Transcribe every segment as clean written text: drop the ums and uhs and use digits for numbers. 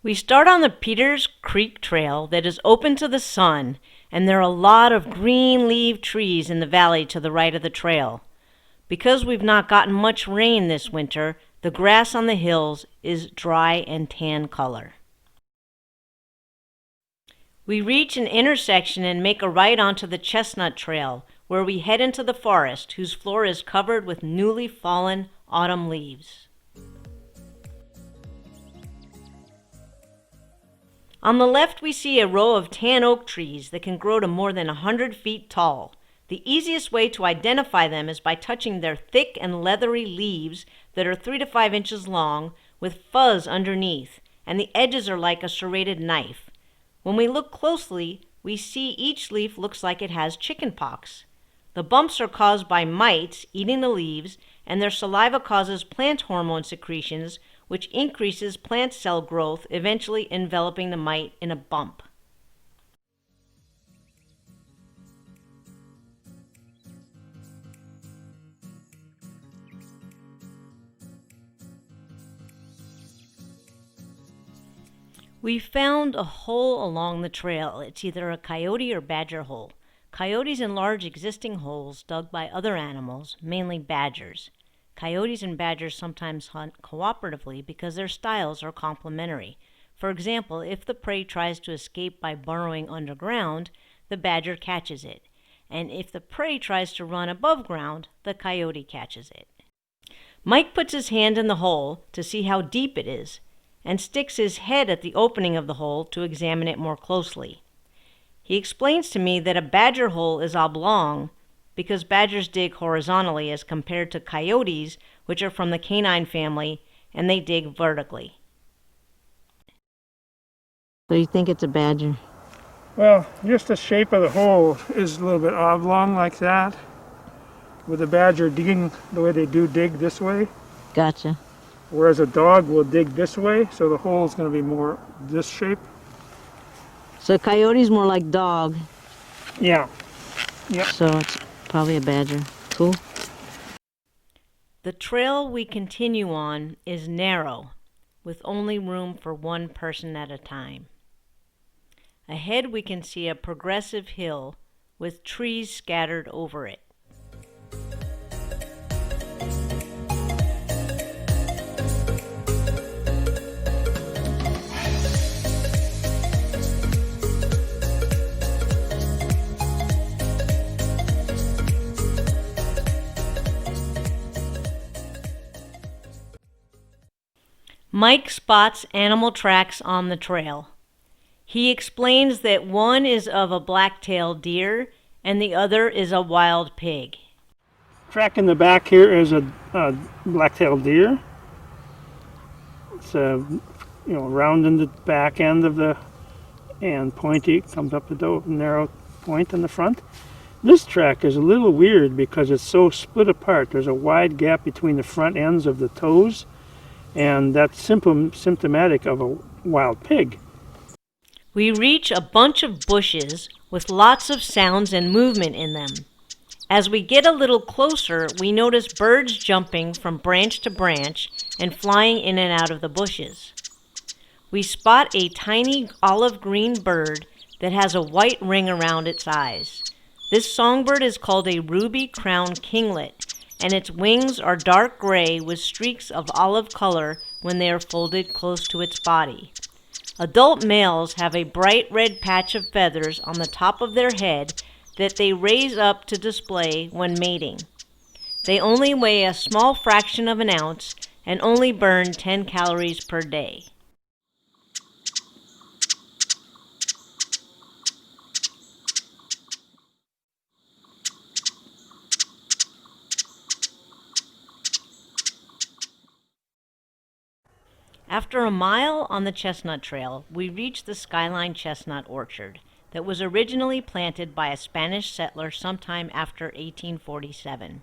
We start on the Peters Creek Trail that is open to the sun, and there are a lot of green-leaved trees in the valley to the right of the trail. Because we've not gotten much rain this winter, the grass on the hills is dry and tan color. We reach an intersection and make a right onto the Chestnut Trail, where we head into the forest, whose floor is covered with newly fallen autumn leaves. On the left, we see a row of tan oak trees that can grow to more than 100 feet tall. The easiest way to identify them is by touching their thick and leathery leaves that are 3 to 5 inches long with fuzz underneath, and the edges are like a serrated knife. When we look closely, we see each leaf looks like it has chicken pox. The bumps are caused by mites eating the leaves, and their saliva causes plant hormone secretions, which increases plant cell growth, eventually enveloping the mite in a bump. We found a hole along the trail. It's either a coyote or badger hole. Coyotes enlarge existing holes dug by other animals, mainly badgers. Coyotes and badgers sometimes hunt cooperatively because their styles are complementary. For example, if the prey tries to escape by burrowing underground, the badger catches it. And if the prey tries to run above ground, the coyote catches it. Mike puts his hand in the hole to see how deep it is, and sticks his head at the opening of the hole to examine it more closely. He explains to me that a badger hole is oblong because badgers dig horizontally as compared to coyotes, which are from the canine family, and they dig vertically. So you think it's a badger? Well, just the shape of the hole is a little bit oblong like that, with a badger digging the way they do dig this way. Gotcha. Whereas a dog will dig this way, so the hole is going to be more this shape. So coyote's more like dog. Yeah. Yep. So it's probably a badger. Cool. The trail we continue on is narrow, with only room for one person at a time. Ahead we can see a progressive hill with trees scattered over it. Mike spots animal tracks on the trail. He explains that one is of a black-tailed deer and the other is a wild pig. Track in the back here is a black-tailed deer. It's round in the back end of the and pointy, comes up a narrow point in the front. This track is a little weird because it's so split apart. There's a wide gap between the front ends of the toes, and that's symptomatic of a wild pig. We reach a bunch of bushes with lots of sounds and movement in them. As we get a little closer, we notice birds jumping from branch to branch and flying in and out of the bushes. We spot a tiny olive green bird that has a white ring around its eyes. This songbird is called a ruby-crowned kinglet, and its wings are dark gray with streaks of olive color when they are folded close to its body. Adult males have a bright red patch of feathers on the top of their head that they raise up to display when mating. They only weigh a small fraction of an ounce and only burn 10 calories per day. After a mile on the Chestnut Trail, we reach the Skyline chestnut orchard that was originally planted by a Spanish settler sometime after 1847.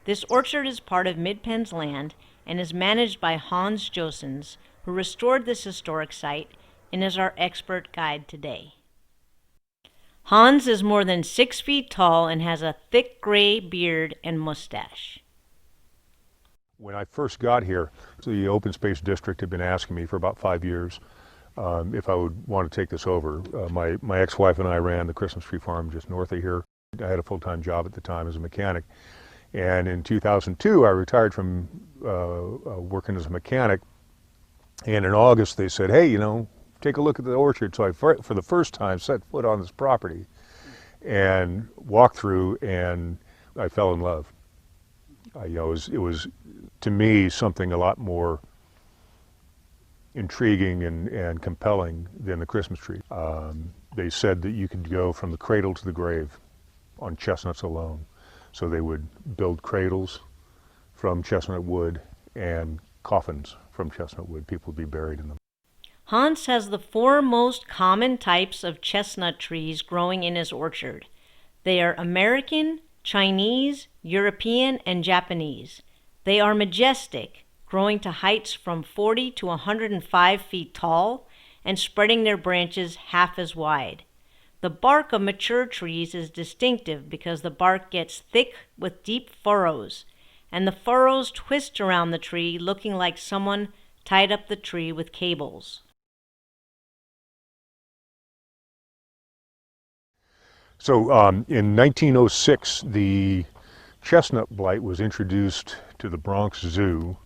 This orchard is part of Mid-Penn's land and is managed by Hans Josens, who restored this historic site and is our expert guide today. Hans is more than 6 feet tall and has a thick gray beard and mustache. When I first got here, the Open Space District had been asking me for about 5 years if I would want to take this over. My ex-wife and I ran the Christmas tree farm just north of here. I had a full-time job at the time as a mechanic. And in 2002, I retired from working as a mechanic. And in August, they said, hey, take a look at the orchard. So I, for the first time, set foot on this property and walked through, and I fell in love. It was, to me, something a lot more intriguing and compelling than the Christmas tree. They said that you could go from the cradle to the grave on chestnuts alone. So they would build cradles from chestnut wood and coffins from chestnut wood. People would be buried in them. Hans has the 4 most common types of chestnut trees growing in his orchard. They are American, Chinese, European, and Japanese. They are majestic, growing to heights from 40 to 105 feet tall and spreading their branches half as wide. The bark of mature trees is distinctive because the bark gets thick with deep furrows, and the furrows twist around the tree looking like someone tied up the tree with cables. So in 1906, the chestnut blight was introduced to the Bronx Zoo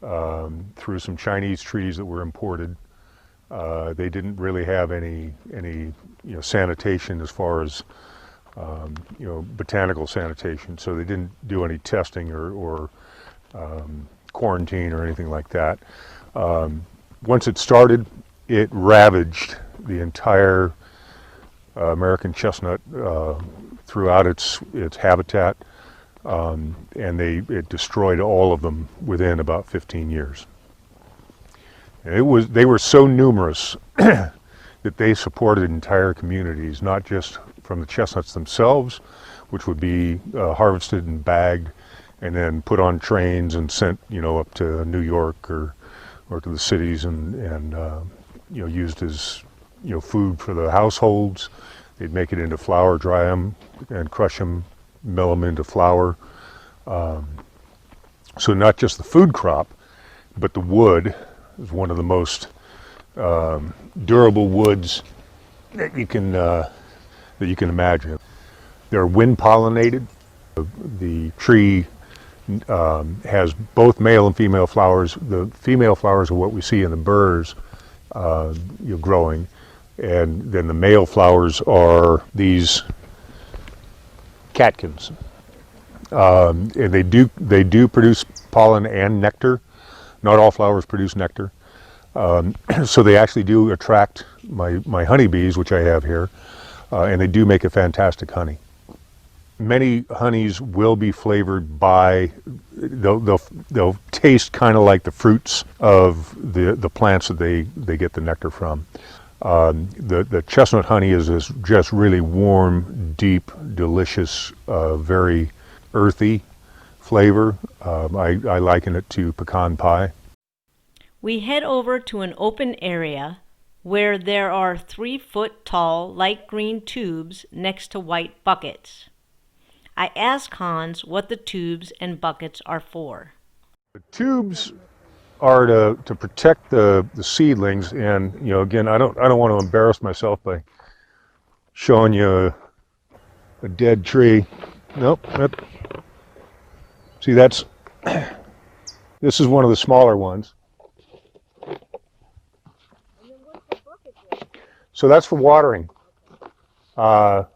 through some Chinese trees that were imported. They didn't really have any sanitation as far as botanical sanitation, so they didn't do any testing or quarantine or anything like that. Once it started, it ravaged the entire American chestnut throughout its habitat, and it destroyed all of them within about 15 years. They were so numerous that they supported entire communities, not just from the chestnuts themselves, which would be harvested and bagged and then put on trains and sent, up to New York or to the cities and used as, food for the households. They'd make it into flour, dry them, and crush them, mill them into flour. So not just the food crop, but the wood is one of the most durable woods that you can imagine. They're wind pollinated. The tree has both male and female flowers. The female flowers are what we see in the burrs growing, and then the male flowers are these catkins, and they do produce pollen and nectar. Not all flowers produce nectar, so they actually do attract my honeybees, which I have here, and they do make a fantastic honey. Many honeys will be flavored by, they'll taste kind of like the fruits of the plants that they get the nectar from. The chestnut honey is this just really warm, deep, delicious, very earthy flavor. I liken it to pecan pie. We head over to an open area where there are 3-foot-tall light green tubes next to white buckets. I ask Hans what the tubes and buckets are for. The tubes are to protect the seedlings, and again, I don't want to embarrass myself by showing you a dead tree. Nope. See, this is one of the smaller ones. So that's for watering. So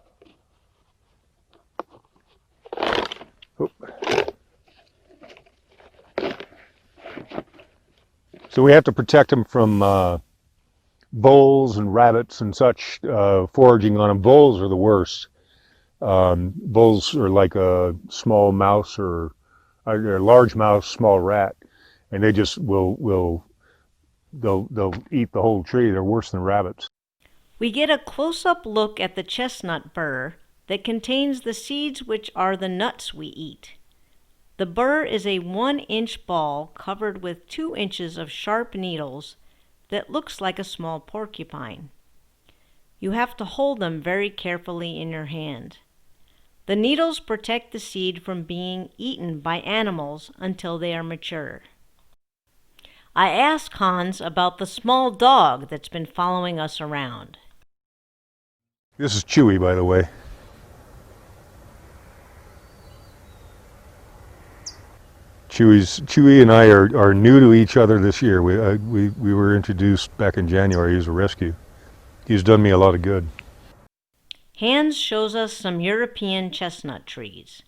we have to protect them from voles and rabbits and such foraging on them. Voles are the worst. Voles are like a small mouse or a large mouse, small rat, and they just they'll eat the whole tree. They're worse than rabbits. We get a close-up look at the chestnut burr that contains the seeds which are the nuts we eat. The burr is a 1-inch ball covered with 2 inches of sharp needles that looks like a small porcupine. You have to hold them very carefully in your hand. The needles protect the seed from being eaten by animals until they are mature. I asked Hans about the small dog that's been following us around. This is Chewy, by the way. Chewy and I are new to each other this year. We were introduced back in January. He was a rescue. He's done me a lot of good. Hans shows us some European chestnut trees.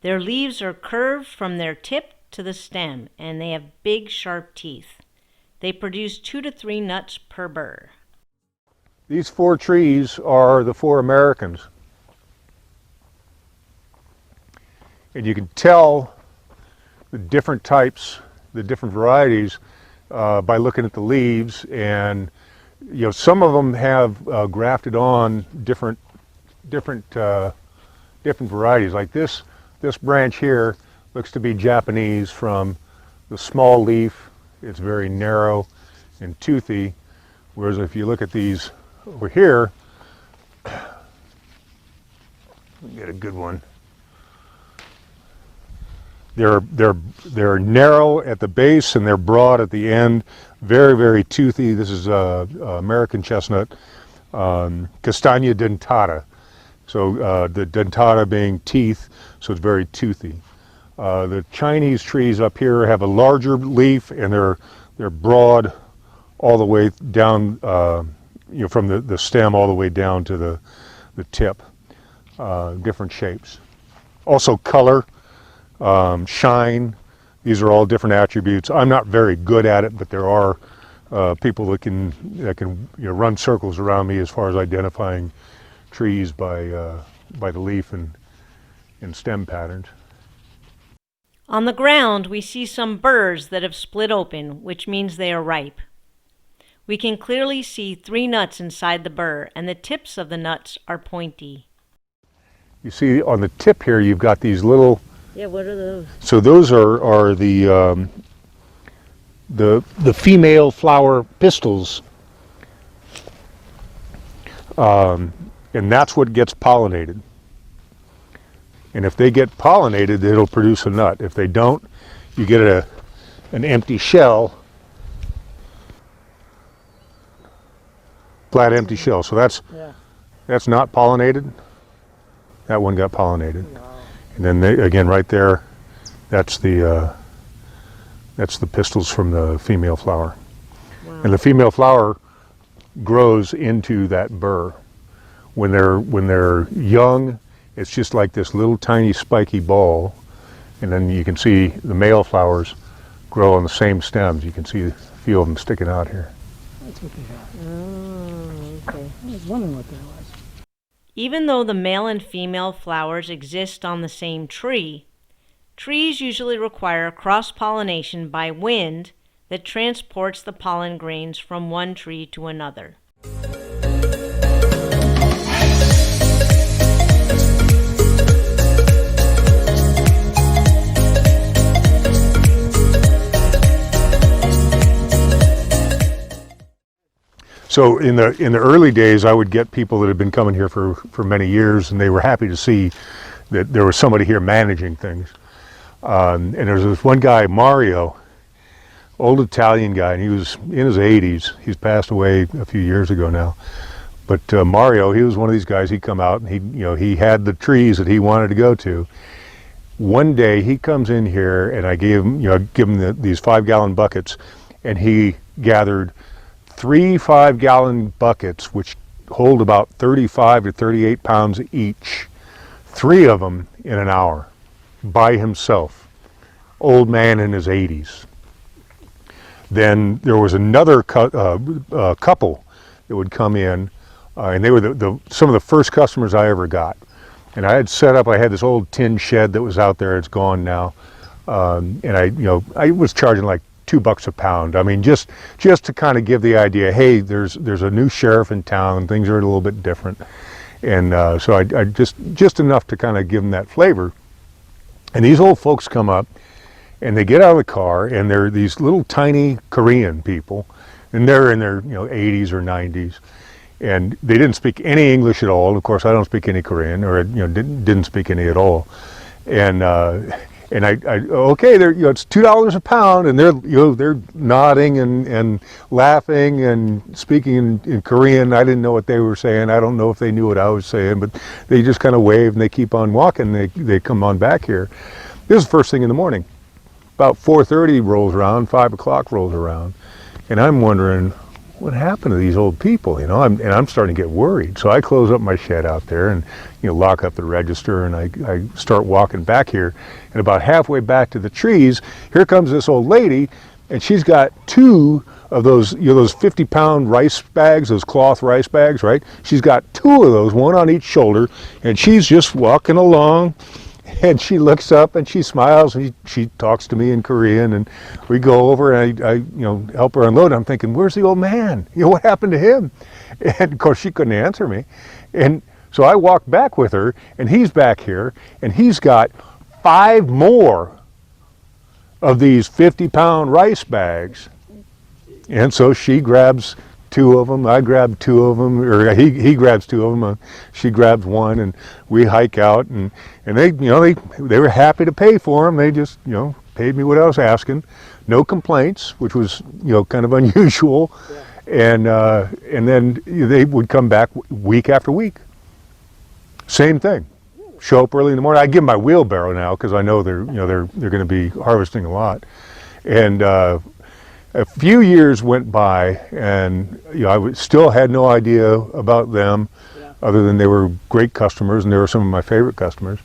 Their leaves are curved from their tip to the stem, and they have big, sharp teeth. They produce 2 to 3 nuts per burr. These 4 trees are the 4 Americans. And you can tell the different types, the different varieties, by looking at the leaves. And some of them have grafted on different varieties. Like this branch here looks to be Japanese from the small leaf. It's very narrow and toothy, whereas if you look at these over here, get a good one. They're narrow at the base and they're broad at the end. Very, very toothy. This is American chestnut, Castaña dentata. So the dentata being teeth, so it's very toothy. The Chinese trees up here have a larger leaf, and they're broad all the way down, from the stem all the way down to the tip. Different shapes. Also color, shine. These are all different attributes. I'm not very good at it, but there are people that can run circles around me as far as identifying trees by the leaf and stem patterns. On the ground, we see some burrs that have split open, which means they are ripe. We can clearly see 3 nuts inside the burr, and the tips of the nuts are pointy. You see on the tip here, you've got these little. Yeah, what are those? So those are the female flower pistils, and that's what gets pollinated. And if they get pollinated, it'll produce a nut. If they don't, you get an empty shell, flat empty shell. So that's not pollinated. That one got pollinated. Wow. And then again, right there, that's the pistils from the female flower. Wow. And the female flower grows into that burr. When they're young, it's just like this little tiny spiky ball, and then you can see the male flowers grow on the same stems. You can see a few of them sticking out here. That's what they have. Oh, okay. I was wondering what that was. Even though the male and female flowers exist on the same tree, trees usually require cross-pollination by wind that transports the pollen grains from one tree to another. So in the early days, I would get people that had been coming here for many years, and they were happy to see that there was somebody here managing things. And there's this one guy, Mario, old Italian guy, and he was in his 80s. He's passed away a few years ago now. But Mario, he was one of these guys. He'd come out, and he had the trees that he wanted to go to. One day he comes in here, and I gave him these 5-gallon buckets, and he gathered 3 5-gallon buckets, which hold about 35 to 38 pounds each. 3 of them in an hour, by himself. Old man in his 80s. Then there was another couple that would come in, and they were some of the first customers I ever got. And I had this old tin shed that was out there. It's gone now, and I was charging like $2 a pound. I mean, just to kind of give the idea, hey, there's a new sheriff in town, things are a little bit different, and so I just enough to kind of give them that flavor. And these old folks come up, and they get out of the car, and they're these little tiny Korean people, and they're in their 80s or 90s, and they didn't speak any English at all. Of course, I don't speak any Korean, or didn't speak any at all, and And okay, they're, it's $2 a pound, and they're nodding and laughing and speaking in Korean. I didn't know what they were saying. I don't know if they knew what I was saying, but they just kind of waved and they keep on walking. They come on back here. This is first thing in the morning. About 4:30 rolls around, 5 o'clock rolls around, and I'm wondering what happened to these old people, and I'm starting to get worried. So I close up my shed out there and lock up the register, and I start walking back here, and about halfway back to the trees, here comes this old lady, and she's got two of those 50-pound rice bags, those cloth rice bags, right? She's got two of those, one on each shoulder, and she's just walking along. And she looks up and she smiles and she talks to me in Korean, and we go over and I help her unload. I'm thinking, where's the old man? What happened to him? And of course she couldn't answer me. And so I walk back with her, and he's back here, and he's got 5 more of these 50-pound rice bags. And so she grabs 2 of them, I grab 2 of them, or he grabs 2 of them, she grabs 1, and we hike out, and they they were happy to pay for them. They just paid me what I was asking, no complaints, which was kind of unusual. Yeah. And then they would come back week after week, same thing. Show up early in the morning. I give them my wheelbarrow now because I know they're going to be harvesting a lot, and a few years went by, and I still had no idea about them, other than they were great customers, and they were some of my favorite customers.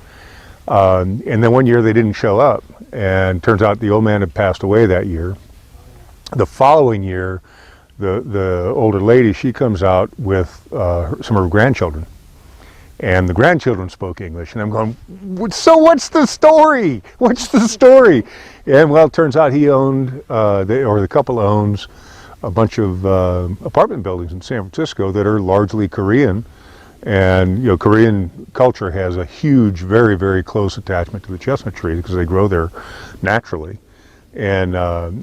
And then one year they didn't show up, and turns out the old man had passed away that year. The following year, the older lady, she comes out with some of her grandchildren, and the grandchildren spoke English, and I'm going, so what's the story? What's the story? And well, it turns out he owned, the couple owns a bunch of apartment buildings in San Francisco that are largely Korean. And Korean culture has a huge, very, very close attachment to the chestnut trees because they grow there naturally. And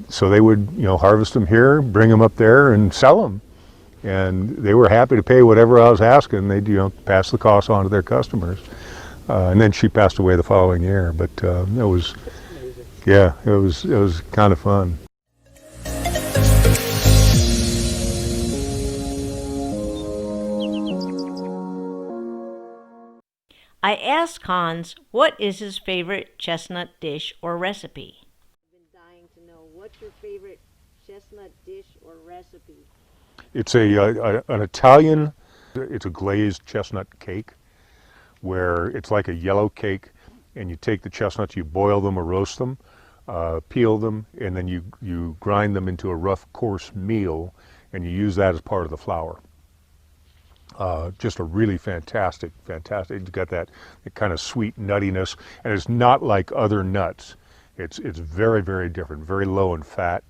so they would harvest them here, bring them up there, and sell them. And they were happy to pay whatever I was asking. They'd pass the cost on to their customers. And then she passed away the following year. But it was kind of fun. I asked Hans what is his favorite chestnut dish or recipe. I've been dying to know, what's your favorite chestnut dish or recipe? It's an Italian, it's a glazed chestnut cake, where it's like a yellow cake, and you take the chestnuts, you boil them or roast them, peel them, and then you grind them into a rough, coarse meal, and you use that as part of the flour. Just a really fantastic. It's got that kind of sweet nuttiness, and it's not like other nuts. It's very, very different, very low in fat.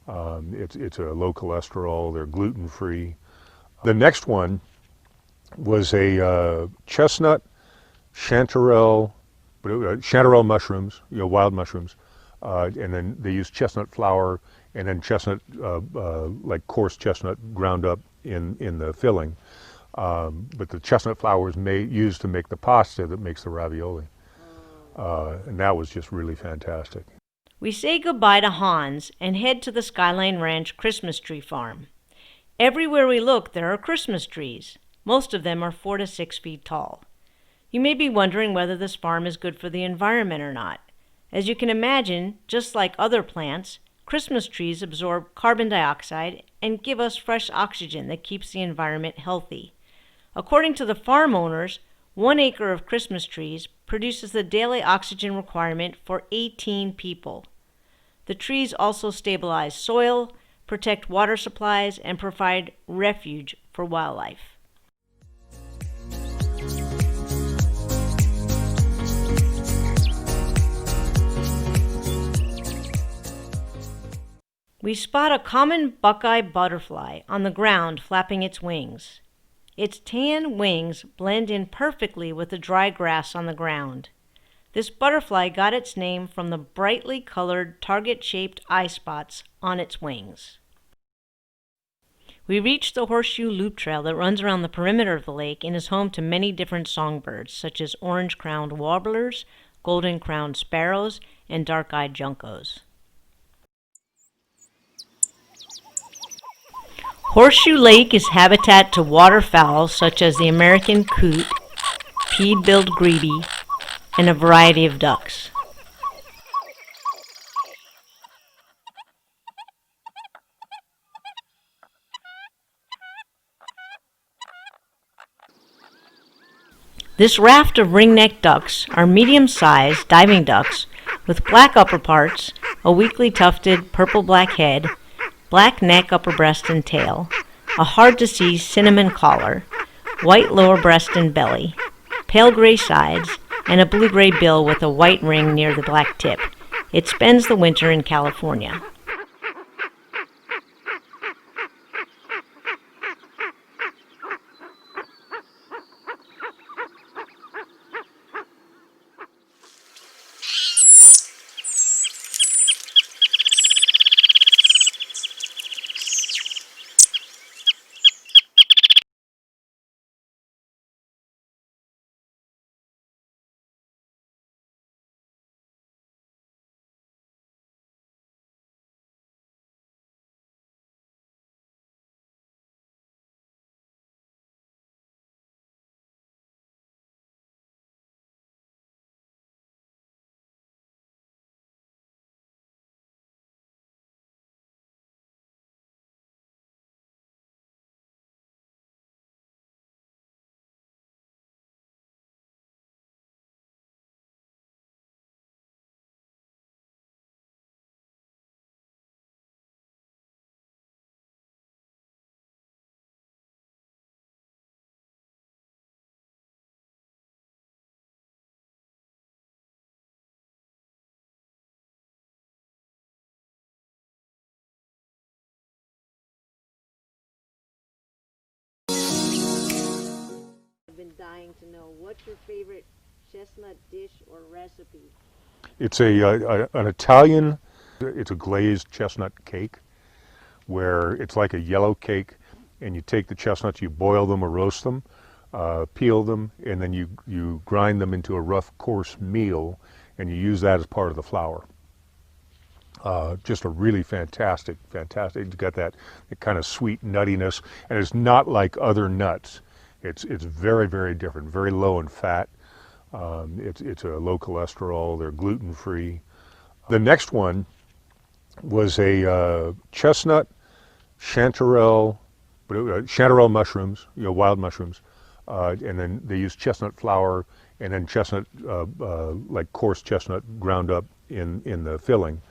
It's a low cholesterol. They're gluten-free. The next one was a chestnut chanterelle mushrooms, wild mushrooms, and then they use chestnut flour and then chestnut, like coarse chestnut ground up in the filling. But the chestnut flour is used to make the pasta that makes the ravioli. And that was just really fantastic. We say goodbye to Hans and head to the Skyline Ranch Christmas tree farm. Everywhere we look, there are Christmas trees. Most of them are 4 to 6 feet tall. You may be wondering whether this farm is good for the environment or not. As you can imagine, just like other plants, Christmas trees absorb carbon dioxide and give us fresh oxygen that keeps the environment healthy. According to the farm owners, 1 acre of Christmas trees produces the daily oxygen requirement for 18 people. The trees also stabilize soil, protect water supplies, and provide refuge for wildlife. We spot a common buckeye butterfly on the ground flapping its wings. Its tan wings blend in perfectly with the dry grass on the ground. This butterfly got its name from the brightly colored target-shaped eye spots on its wings. We reached the horseshoe loop trail that runs around the perimeter of the lake and is home to many different songbirds, such as orange-crowned warblers, golden-crowned sparrows, and dark-eyed juncos. Horseshoe Lake is habitat to waterfowl such as the American coot, pied-billed grebe, and a variety of ducks. This raft of ringneck ducks are medium-sized diving ducks with black upper parts, a weakly tufted purple-black head, black neck, upper breast, and tail, a hard-to-see cinnamon collar, white lower breast and belly, pale gray sides, and a blue-gray bill with a white ring near the black tip. It spends the winter in California. I've been dying to know, what's your favorite chestnut dish or recipe? It's an Italian, it's a glazed chestnut cake where it's like a yellow cake, and you take the chestnuts, you boil them or roast them, peel them, and then you grind them into a rough, coarse meal, and you use that as part of the flour. Just a really fantastic. You got that kind of sweet nuttiness, and it's not like other nuts. It's very, very different, very low in fat. It's a low cholesterol. They're gluten free. The next one was a chestnut chanterelle, chanterelle mushrooms, wild mushrooms, and then they use chestnut flour and then chestnut, like coarse chestnut ground up in the filling.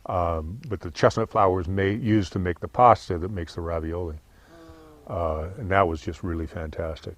But the chestnut flour is used to make the pasta that makes the ravioli. And that was just really fantastic.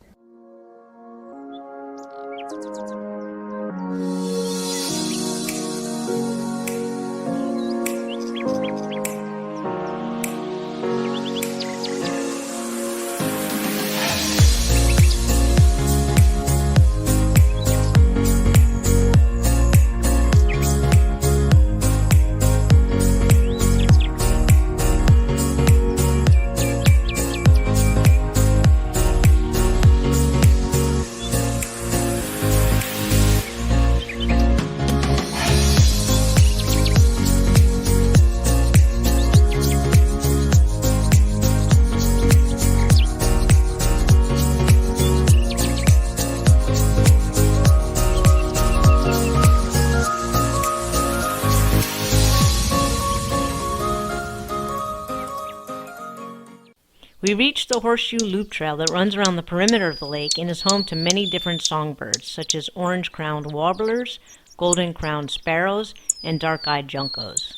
We reached the Horseshoe Loop Trail that runs around the perimeter of the lake and is home to many different songbirds, such as orange-crowned warblers, golden-crowned sparrows, and dark-eyed juncos.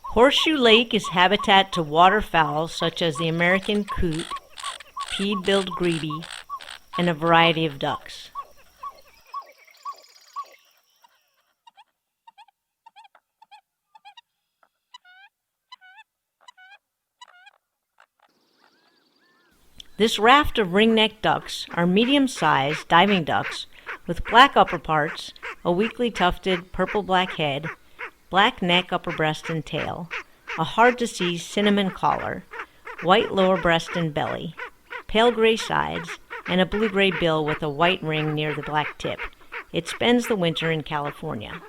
Horseshoe Lake is habitat to waterfowl such as the American coot, pied-billed grebe, and a variety of ducks. This raft of ringneck ducks are medium-sized diving ducks with black upper parts, a weakly tufted purple-black head, black neck, upper breast, and tail, a hard-to-see cinnamon collar, white lower breast and belly, pale gray sides, and a blue-gray bill with a white ring near the black tip. It spends the winter in California.